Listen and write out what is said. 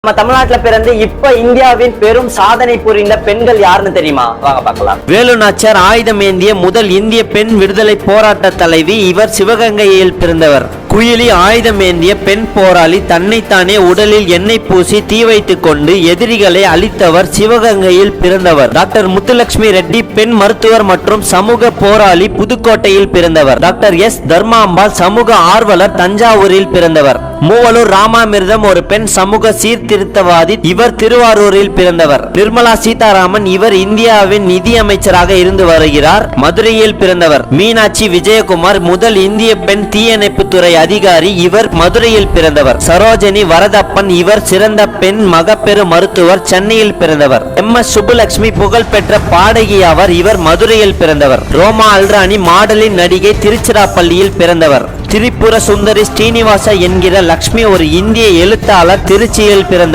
நம்ம தமிழ்நாட்டுல பிறந்து இப்ப இந்தியாவின் பெரும் சாதனை புரிந்த பெண்கள் யாருன்னு தெரியுமா? வாங்க பார்க்கலாம். வேலு நாச்சியார் ஆயுதம் ஏந்திய முதல் இந்திய பெண் விடுதலை போராட்ட தலைவி. இவர் சிவகங்கையில் பிறந்தவர். குயிலி ஆயுதம் ஏந்திய பெண் போராளி. தன்னைத்தானே உடலில் எண்ணெய் பூசி தீ வைத்துக் கொண்டு எதிரிகளை அழித்தவர். சிவகங்கையில் பிறந்தவர். டாக்டர் முத்துலட்சுமி ரெட்டி பெண் மருத்துவர் மற்றும் சமூக போராளி. புதுக்கோட்டையில் பிறந்தவர். டாக்டர் எஸ் தர்மாம்பாள் சமூக ஆர்வலர். தஞ்சாவூரில் பிறந்தவர். மூவலூர் ராமாமிர்தம் ஒரு பெண் சமூக சீர்திருத்தவாதி. இவர் திருவாரூரில் பிறந்தவர். நிர்மலா சீதாராமன் இவர் இந்தியாவின் நிதி அமைச்சராக இருந்து வருகிறார். மதுரையில் பிறந்தவர். மீனாட்சி விஜயகுமார் முதல் இந்திய பெண் தீயணைப்புத்துறை அதிகாரி. இவர் மதுரையில் பிறந்தவர். சரோஜினி வரதப்பன் இவர் சிறந்த பெண் மகப்பேறு மருத்துவர். சென்னையில் பிறந்தவர். எம்.எஸ். சுப்புலட்சுமி புகழ்பெற்ற பாடகி ஆவார். இவர் மதுரையில் பிறந்தவர். ரோமா அல்ராணி மாடலின் நடிகை. திருச்சிராப்பள்ளியில் பிறந்தவர். திரிபுர சுந்தரி ஸ்ரீனிவாச என்கிற லட்சுமி ஒரு இந்திய எழுத்தாளர். திருச்சியில் பிறந்தவர்.